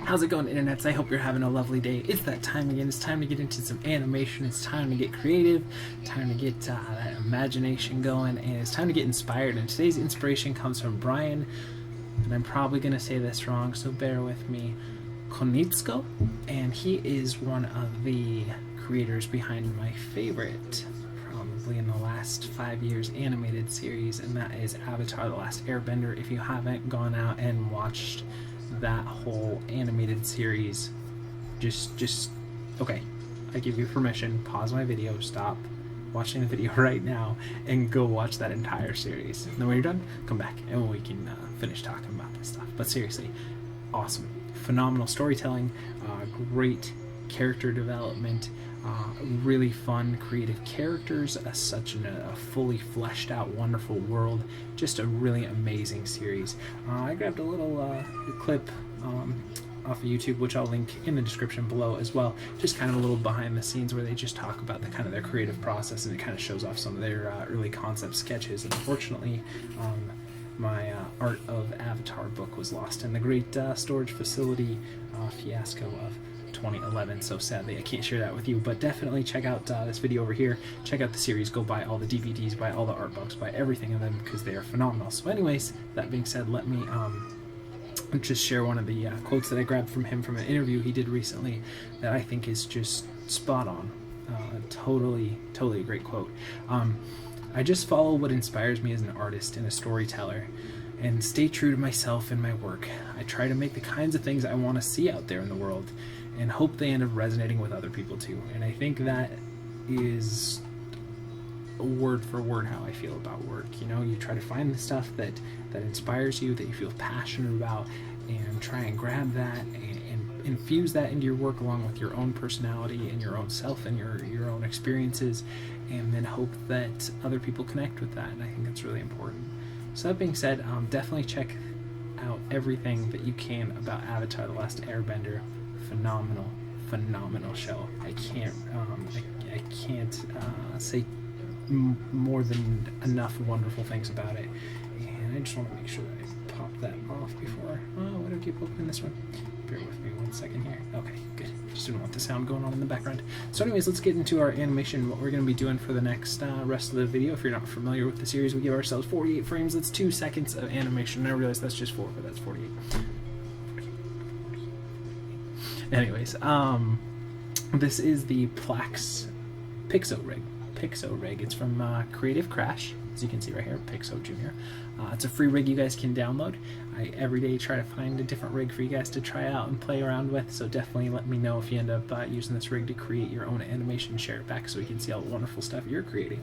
How's it going, internets? I hope you're having a lovely day. It's that time again. It's time to get into some animation. It's time to get creative. Time to get that imagination going, and it's time to get inspired. And today's inspiration comes from Bryan, and I'm probably going to say this wrong, so bear with me, Konietzko, and he is one of the creators behind my favorite, probably in the last 5 years, animated series, and that is Avatar: The Last Airbender. If you haven't gone out and watched that whole animated series, just okay, I give you permission, pause my video, stop watching the video right now, and go watch that entire series. And then when you're done, come back and we can finish talking about this stuff. But seriously, awesome, phenomenal storytelling, great character development, really fun, creative characters, such a fully fleshed out, wonderful world. Just a really amazing series. I grabbed a little clip off of YouTube, which I'll link in the description below as well. Just kind of a little behind the scenes where they just talk about the kind of their creative process, and it kind of shows off some of their early concept sketches. And unfortunately, my Art of Avatar book was lost in the great storage facility fiasco of 2011, so sadly I can't share that with you. But definitely check out this video over here, check out the series, go buy all the DVDs, buy all the art books, buy everything of them, because they are phenomenal. So anyways, that being said, let me just share one of the quotes that I grabbed from him from an interview he did recently that I think is just spot on. Totally a great quote. I just follow what inspires me as an artist and a storyteller, and stay true to myself and my work. I try to make the kinds of things I want to see out there in the world, and hope they end up resonating with other people too. And I think that is word for word how I feel about work. You know, you try to find the stuff that inspires you, that you feel passionate about, and try and grab that and infuse that into your work along with your own personality and your own self and your own experiences, and then hope that other people connect with that. And I think that's really important. So that being said, definitely check out everything that you can about Avatar: The Last Airbender. Phenomenal show. I can't say more than enough wonderful things about it. And I just want to make sure that I pop that off before. Oh, why do I keep opening this one? Bear with me 1 second here. Okay, good. Just didn't want the sound going on in the background. So anyways, let's get into our animation, what we're going to be doing for the next rest of the video. If you're not familiar with the series, we give ourselves 48 frames. That's 2 seconds of animation. And I realize that's just 4, but that's 48. Anyways, this is the Pixo rig. It's from Creative Crash, as you can see right here, Pixo Jr. It's a free rig you guys can download. I every day try to find a different rig for you guys to try out and play around with, so definitely let me know if you end up using this rig to create your own animation. Share it back so we can see all the wonderful stuff you're creating.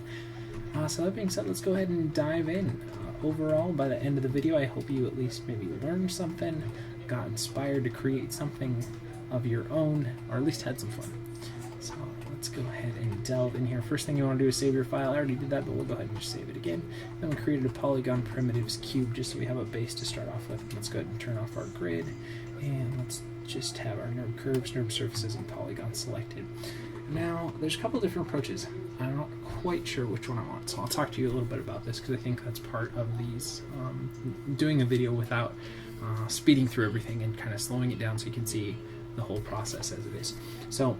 So that being said, let's go ahead and dive in. Overall, by the end of the video, I hope you at least maybe learned something, got inspired to create something of your own, or at least had some fun. So let's go ahead and delve in here. First thing you want to do is save your file. I already did that, but we'll go ahead and just save it again. Then we created a polygon primitives cube just so we have a base to start off with. Let's go ahead and turn off our grid, and let's just have our nerd curves, nerd surfaces, and polygons selected. Now there's a couple different approaches. I'm not quite sure which one I want, so I'll talk to you a little bit about this, because I think that's part of these doing a video without speeding through everything and kind of slowing it down so you can see the whole process as it is. So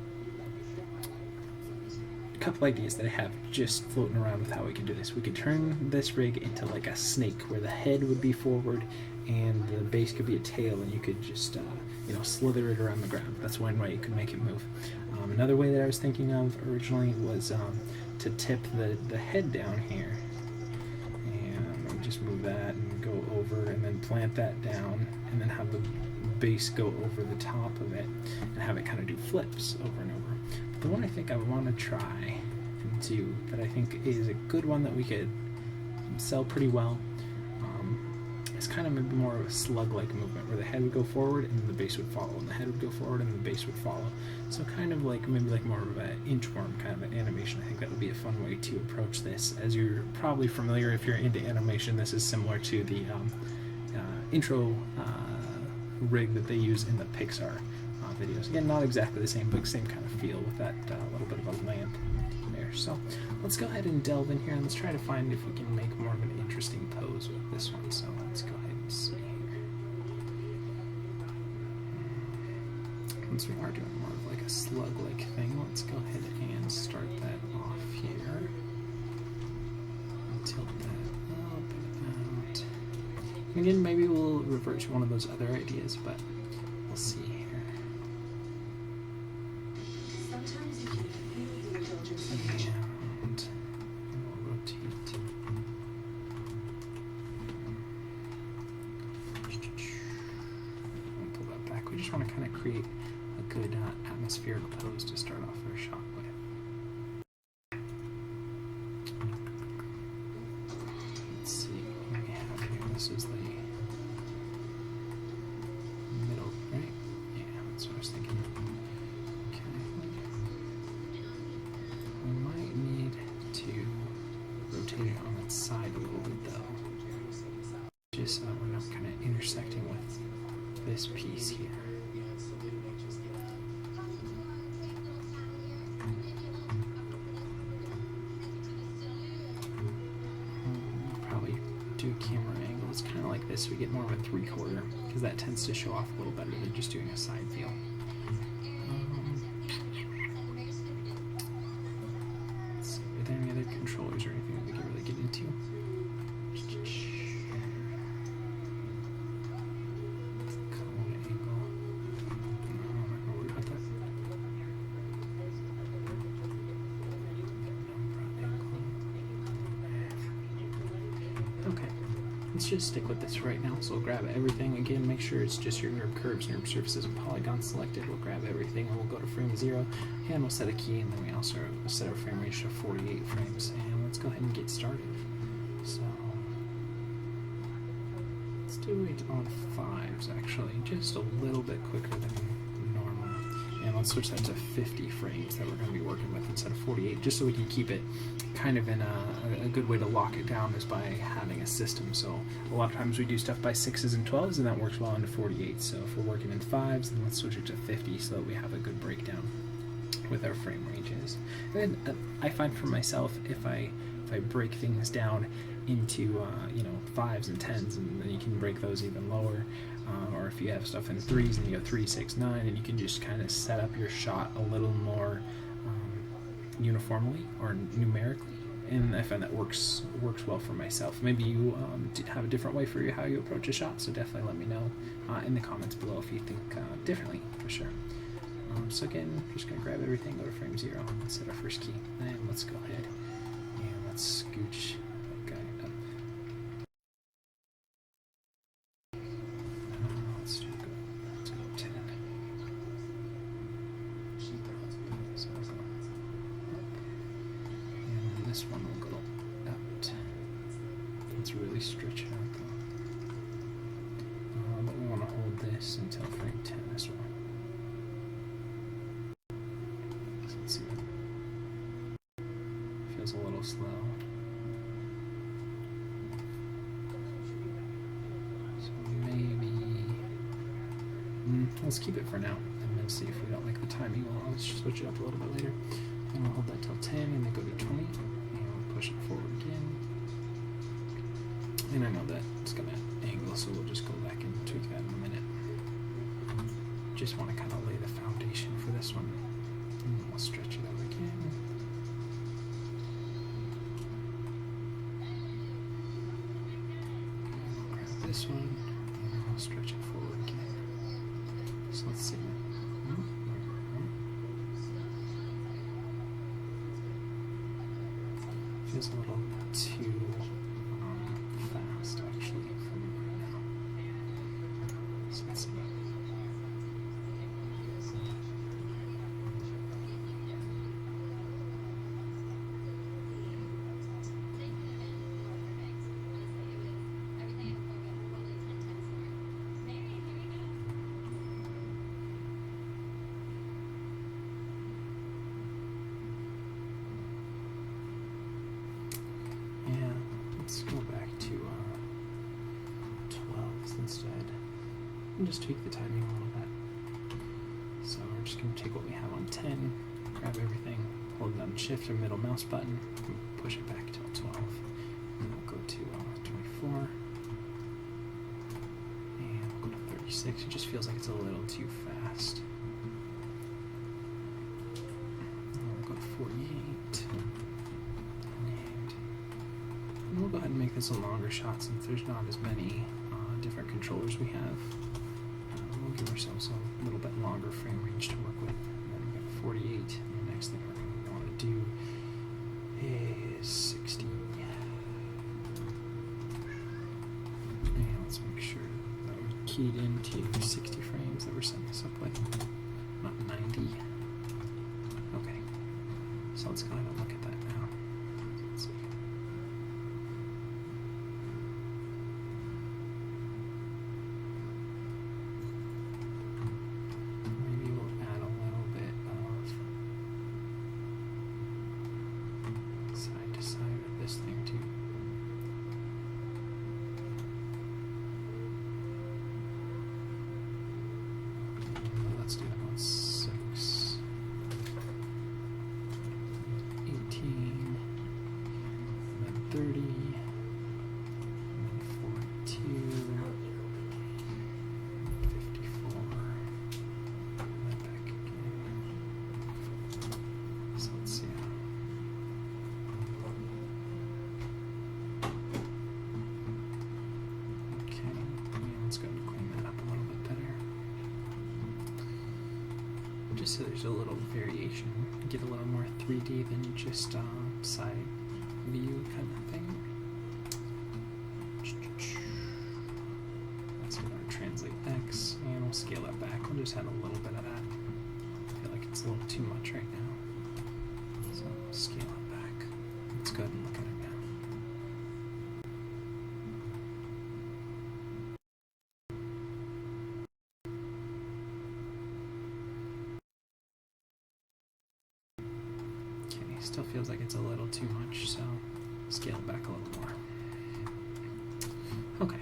a couple ideas that I have just floating around with how we can do this. We could turn this rig into like a snake, where the head would be forward and the base could be a tail, and you could just you know, slither it around the ground. That's one way you could make it move. Another way that I was thinking of originally was to tip the head down here, and I'll just move that and go over, and then plant that down, and then have the base go over the top of it, and have it kind of do flips over and over. But the one I think I want to try and do, that I think is a good one that we could sell pretty well, is kind of maybe more of a slug-like movement, where the head would go forward and then the base would follow, and the head would go forward and the base would follow. So kind of like maybe like more of an inchworm kind of an animation. I think that would be a fun way to approach this. As you're probably familiar, if you're into animation, this is similar to the intro rig that they use in the Pixar videos. Again, not exactly the same, but same kind of feel with that little bit of a lamp there. So let's go ahead and delve in here, and let's try to find if we can make more of an interesting pose with this one. So let's go ahead and see here. since we are doing more of like a slug-like thing, let's go ahead and start that off here. Tilt that up and out. And again, maybe we'll revert to one of those other ideas, but we'll see here. And we'll rotate. We'll pull that back. We just want to kind of create a good atmospheric pose to start off our shot with. Let's see what we have here. This is the middle, right? Yeah, that's what I was thinking. Okay. We might need to rotate it on its side a little bit though. Just so we're not kind of intersecting with this piece here. Probably do a camera angle. It's kind of like this. We get more of a 3/4 because that tends to show off a little better than just doing a side view. Let's see. Are there any other controllers or anything that we can really get into? Okay, let's just stick with this right now. So we'll grab everything again, make sure it's just your NURB curves, NURB surfaces, and polygons selected. We'll grab everything and we'll go to frame 0 and we'll set a key, and then we also set our frame range to 48 frames. And let's go ahead and get started. So let's do it on 5s actually, just a little bit quicker than normal. And let's switch that to 50 frames that we're going to be working with instead of 48, just so we can keep it kind of in a good way to lock it down is by having a system. So a lot of times we do stuff by 6s and 12s, and that works well into 48. So if we're working in 5s, then let's switch it to 50 so that we have a good breakdown with our frame ranges. And I find for myself, if I break things down into 5s and 10s, and then you can break those even lower, or if you have stuff in 3s and you go 3, 6, 9, and you can just kind of set up your shot a little more uniformly or numerically, and I find that works well for myself. Maybe you have a different way for how you approach a shot, so definitely let me know in the comments below if you think differently, for sure. So again, I'm just going to grab everything, go to frame 0, and set our first key, and let's go ahead and let's scooch that guy up. Let's go to 10. So we'll go up, and this one will go out. Let's really stretch it out though. But we want to hold this until frame 10 as well. So let's see. Feels a little slow. So maybe let's keep it for now, and then see if we don't like the timing. I'll switch it up a little bit later. And we'll hold that till 10, and then go to 20, and we'll push it forward again. And I know that it's gonna angle, so we'll just go back and tweak that in a minute. Just want to kind of lay the foundation for this one, and then we'll stretch it out again. This one, and I'll stretch it forward again. So let's see. Feels a little too fast actually for me right now. So let's see. Let's go back to 12s instead, and just tweak the timing a little bit. So we're just going to take what we have on 10, grab everything, hold down Shift or middle mouse button, and push it back till 12. And we'll go to 24, and we'll go to 36. It just feels like it's a little too fast. make this a longer shot since there's not as many different controllers we have. We'll give ourselves a little bit longer frame range to work with. And then we've got 48, and the next thing we're going to want to do is 60. And let's make sure that we're keyed into 60 frames that we're setting this up with, not 90. Okay, so let's go ahead and look at that now. Let's see. Maybe we'll add a little bit of side to side with this thing too. Let's do that one. 6, 18, and then 30, and then 42, 54, and then back again. So let's see. Okay, and let's go and clean that up a little bit better. Just so there's a little variation, get a little more 3D than just side view kind of thing. Let's get our translate X, and we'll scale that back. We'll just add a little bit of that. I feel like it's a little too much right now. So scale it back. Let's go ahead and look at it now. Still feels like it's a little too much, so scale it back a little more. Okay.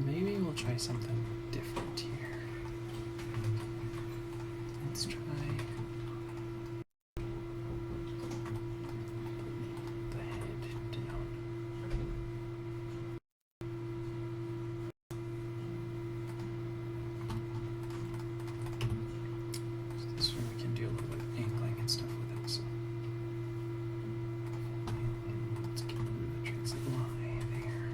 Maybe we'll try something different here. Let's try the head down. This way we can do a little bit of angling and stuff with it. So let's get rid of the translate Y there.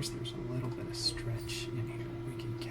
course, there's a little bit of stretch in here we can get.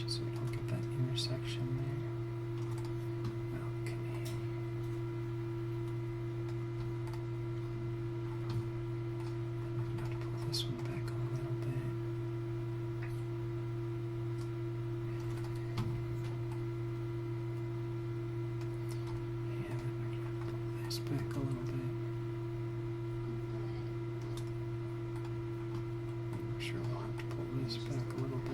So we don't get that intersection there. Okay. I'm going to pull this one back a little bit. And I'm going to pull this back a little bit. I'm sure we'll have to pull this back a little bit.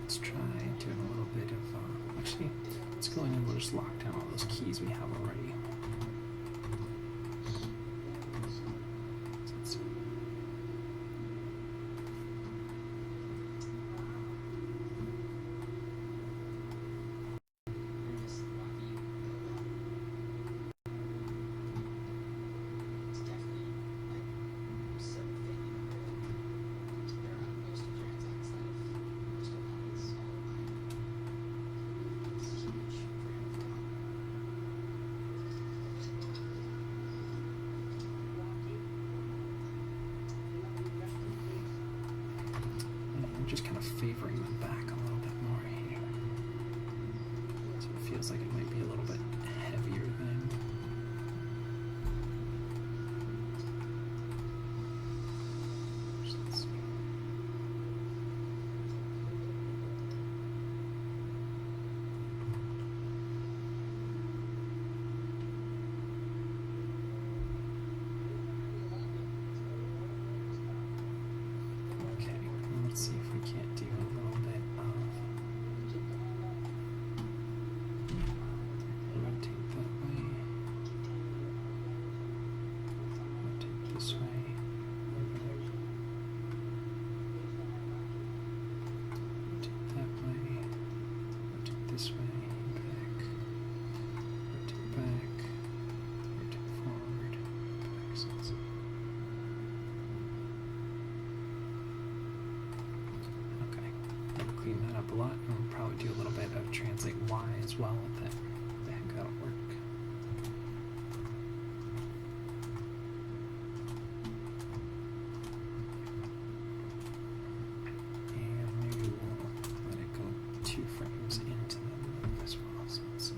Let's try doing a little bit of, actually, let's go in and we'll just lock down all those keys we have already. Just kind of favoring them back a little bit more here. So it feels like it might be a little bit heavier than. So let's see. Let's see if we can't do a little bit of rotate that way, rotate this way, rotate that way, rotate this way, back, rotate back, rotate forward, back. So let's see. Clean that up a lot, and we'll probably do a little bit of translate Y as well with it. I think that'll work. And maybe we'll let it go 2 frames into the move as well. So let's see.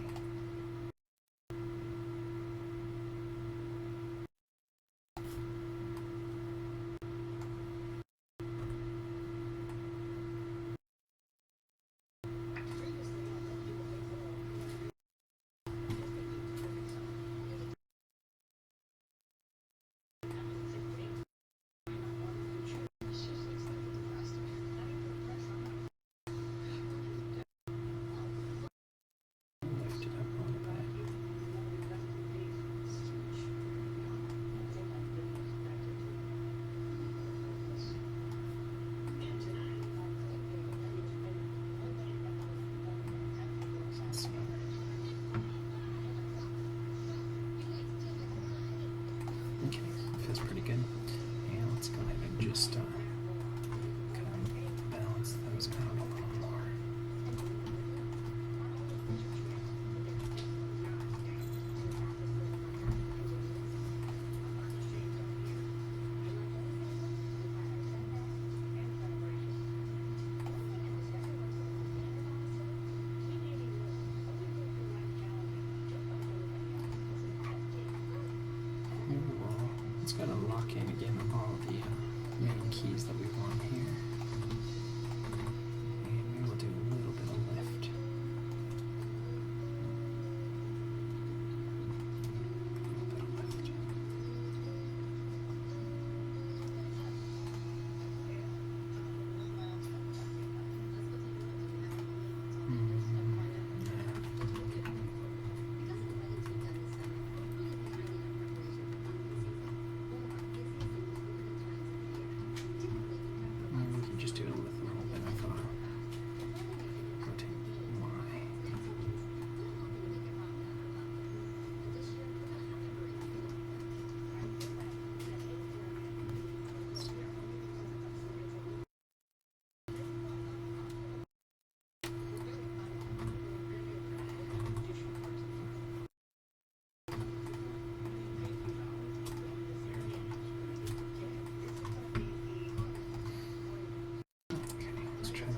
Okay, feels pretty good. And let's go ahead and just kind of balance Let's go to lock in again on all the main keys that we want here. And we will do a little bit of lift. Just do it with a little bit of rotate Y. Let's try that.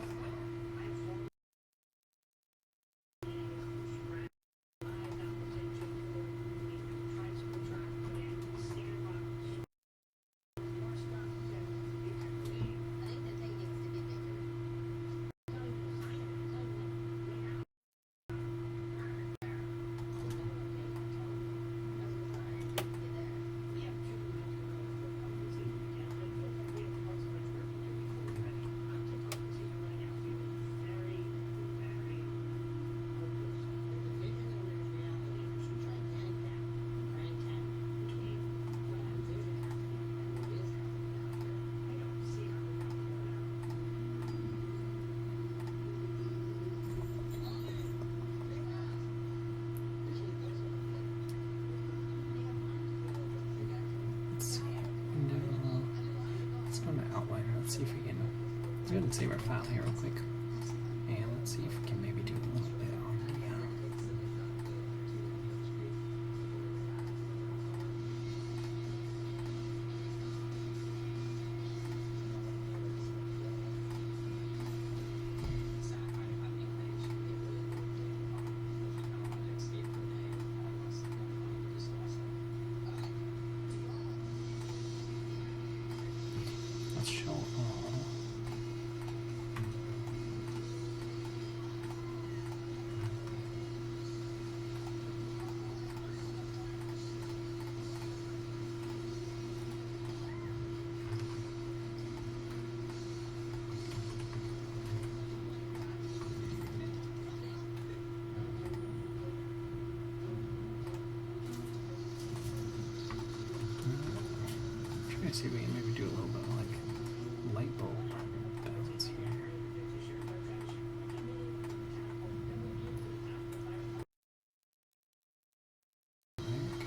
Let's see if we can, let's go ahead and save our file here real quick. And let's see if we can maybe do a little bit on the, let's show all. Trying to see if we can maybe do a little bit of like light bulb balance here. There we go.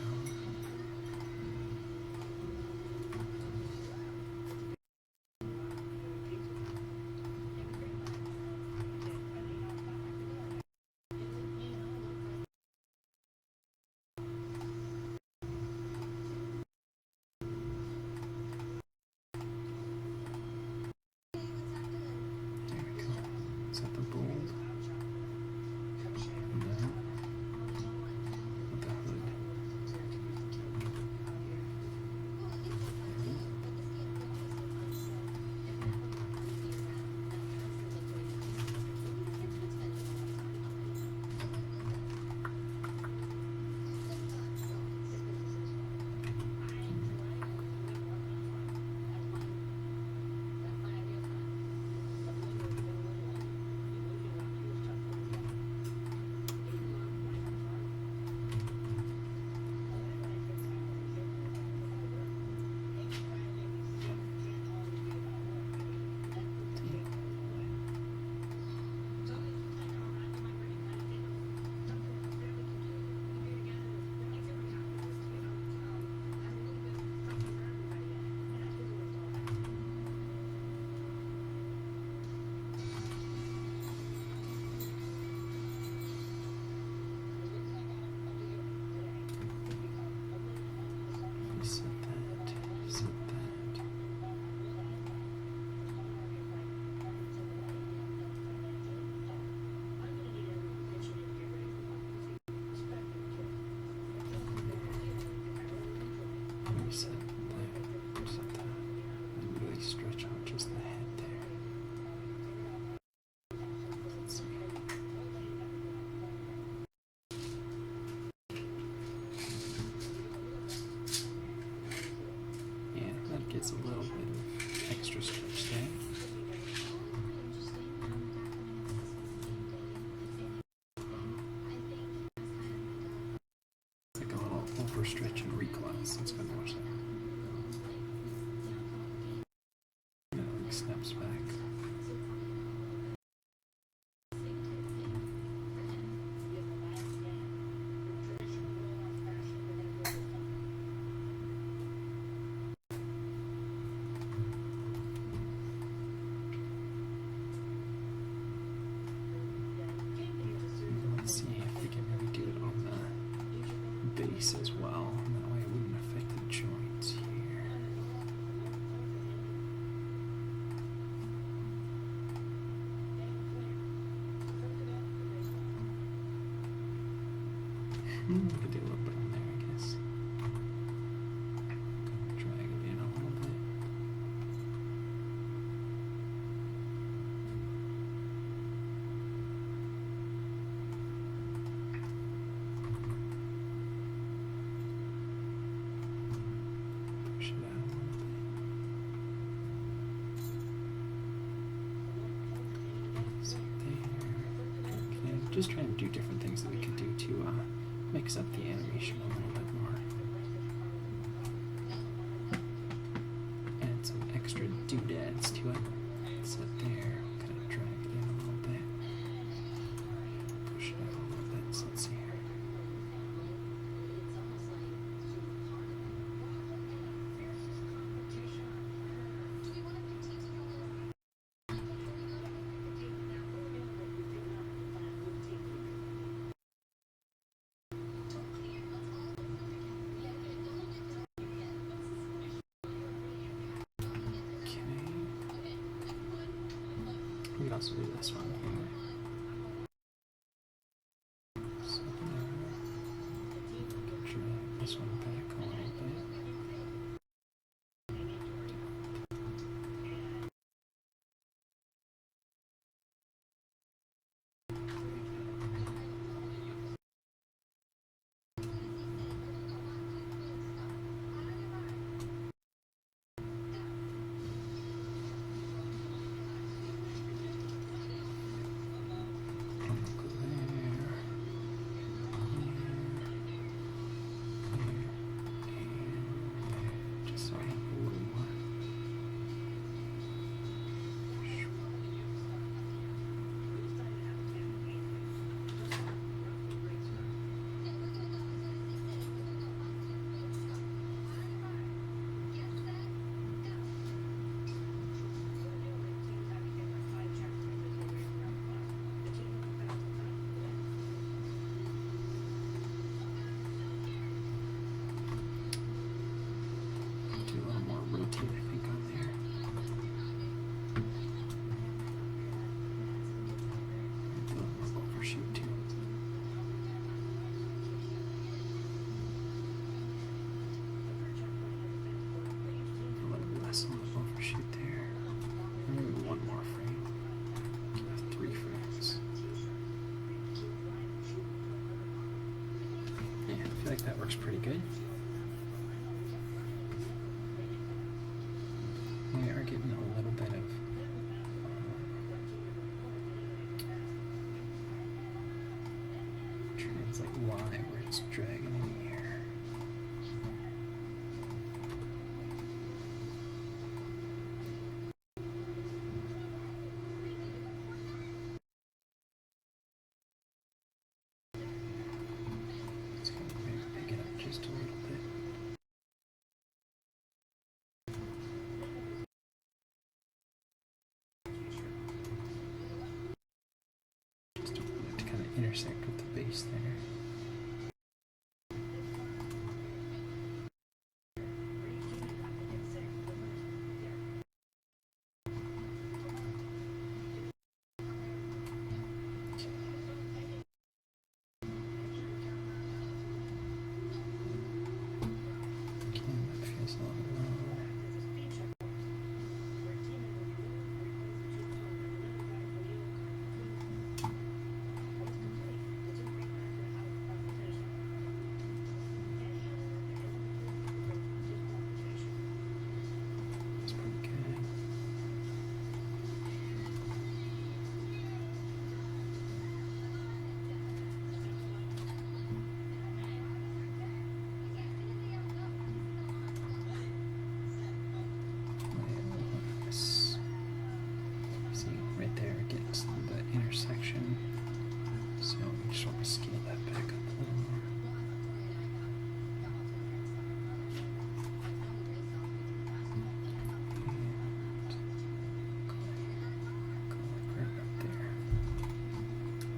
extra stretch there. Like a little overstretch and recoil, so let's go and watch that. And it like snaps back. Let's see if we can maybe do it on the base as well. That way it wouldn't affect the joints here. We could do a little bit on there, I guess. Drag it in a little bit. Push it out a little bit. So there. Okay, just trying to do different things that we could do to mix up the animation a little bit more. Add some extra doodads to it. Set there, kind of drag it in a little bit. Push it out a little bit, so let's see here. We could also do this one here. So drag this one back a little bit. Rotate, I think, on there. Do a little more overshoot too. A little less on the overshoot there. Maybe one more frame. Give it 3 frames. Yeah, I feel like that works pretty good. We are getting a little bit of translate Y where it's dragging in here. It's going to maybe pick it up just a little bit. Intersect with the base there. That feels a little low.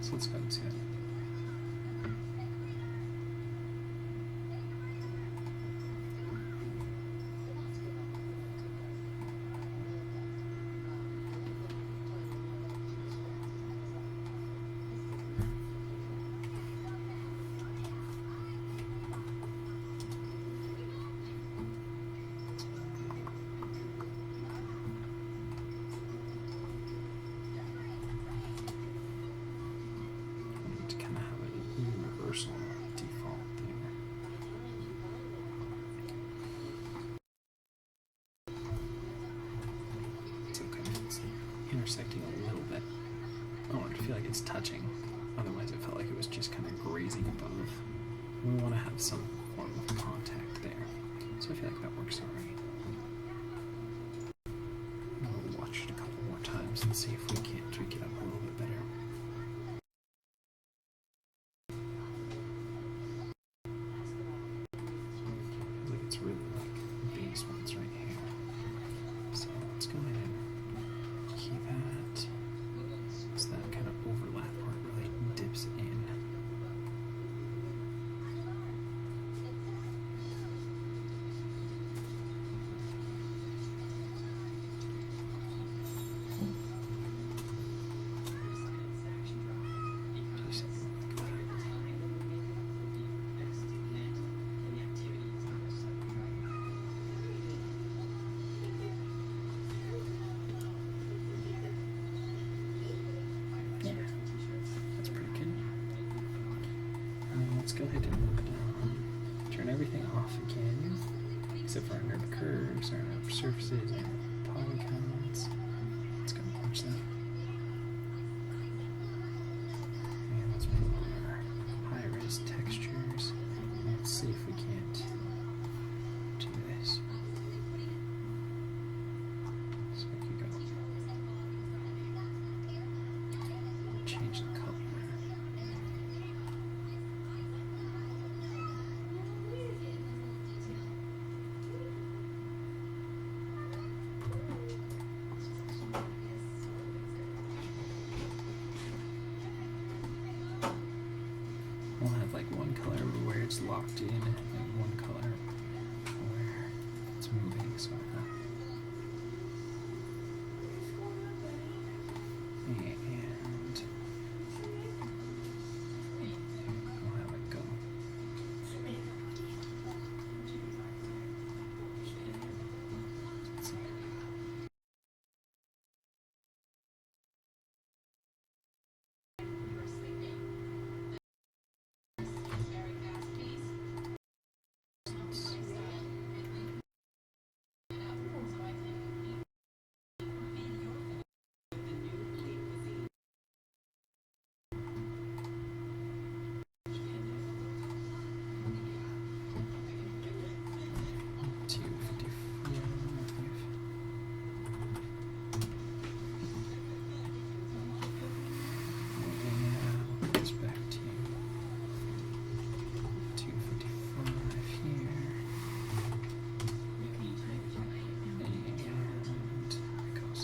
So let's go ahead and see that. Universal default there. It's okay. It's intersecting a little bit. I want it to feel like it's touching. Otherwise, it felt like it was just kind of grazing above. We want to have some form of contact there. So I feel like that works alright. We'll watch it a couple more times and see if we can't tweak it up a little bit better. It's really like these ones right here. So let's go ahead and keep that. It's that kind of overlap where it really dips in. Let's go ahead and turn everything off again, except for our nerd curves, our nerd surfaces, our polygons. Let's go and watch that. And let's put on our high-res textures. Let's see if we can't do this. So we can go change the color. We'll have like one color where it's locked in and one color where it's moving, so and we'll have it go.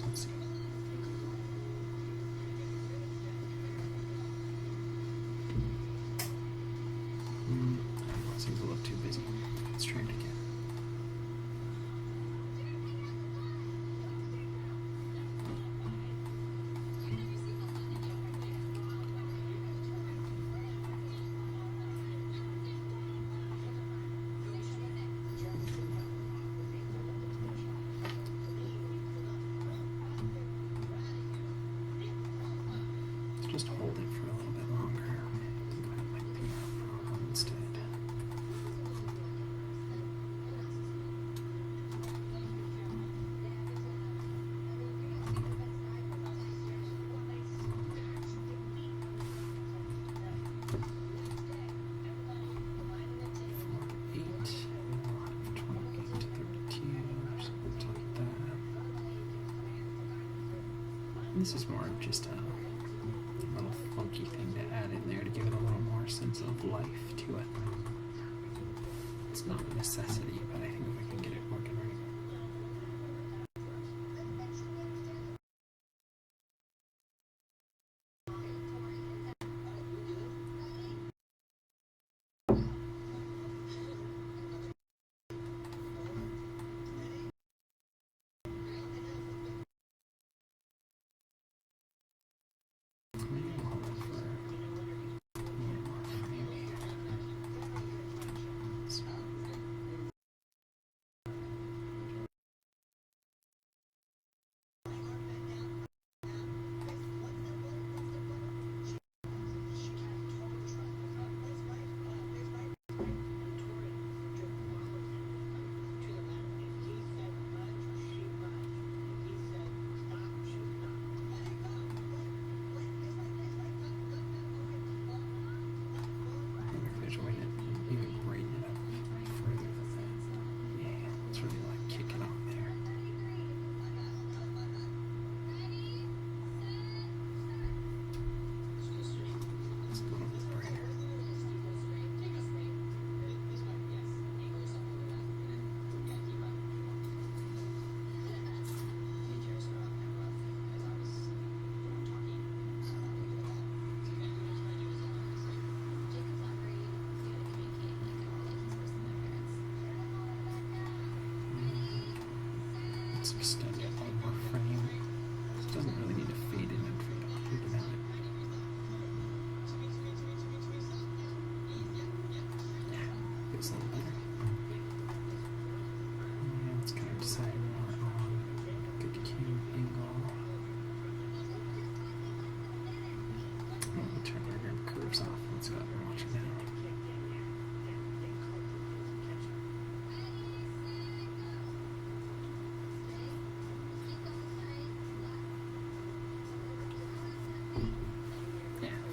Let's see. Seems a little too busy. Let's try it again. Let's just hold it for a little bit longer. I think that might be a problem instead. This is more of just a little funky thing to add in there to give it a little more sense of life to it. It's not a necessity, but I think if we can get it working right.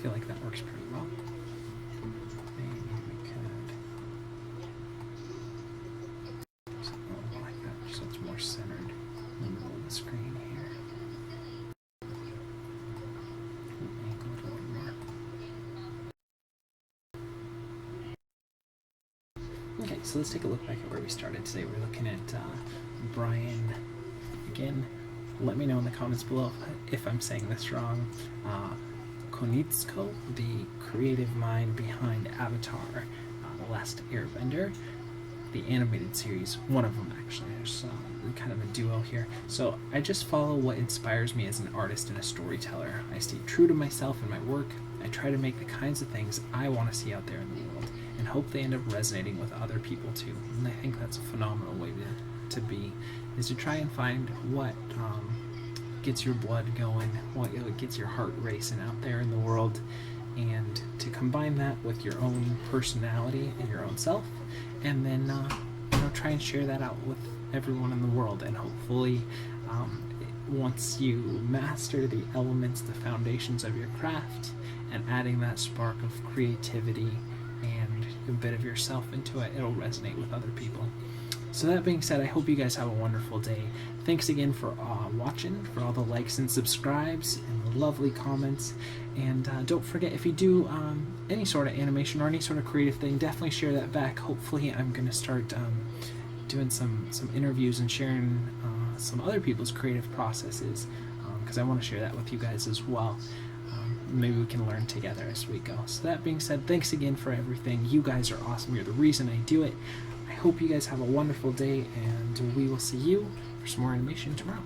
feel like that works pretty well. Maybe we could something like that, so it's more centered in the middle of the screen here. Angle it a little more. Okay, so let's take a look back at where we started today. We're looking at Bryan. Again, let me know in the comments below if I'm saying this wrong. Konietzko, the creative mind behind Avatar, The Last Airbender, the animated series, one of them actually. There's kind of a duo here. So I just follow what inspires me as an artist and a storyteller. I stay true to myself in my work. I try to make the kinds of things I want to see out there in the world and hope they end up resonating with other people too. And I think that's a phenomenal way to be, is to try and find what gets your blood going, what gets your heart racing out there in the world, and to combine that with your own personality and your own self, and then try and share that out with everyone in the world. And hopefully once you master the elements, the foundations of your craft, and adding that spark of creativity and a bit of yourself into it, it'll resonate with other people. So that being said, I hope you guys have a wonderful day. Thanks again for watching, for all the likes and subscribes and the lovely comments. And don't forget, if you do any sort of animation or any sort of creative thing, definitely share that back. Hopefully I'm going to start doing some interviews and sharing some other people's creative processes, because I want to share that with you guys as well. Maybe we can learn together as we go. So that being said, thanks again for everything. You guys are awesome. You're the reason I do it. I hope you guys have a wonderful day, and we will see you for some more animation tomorrow.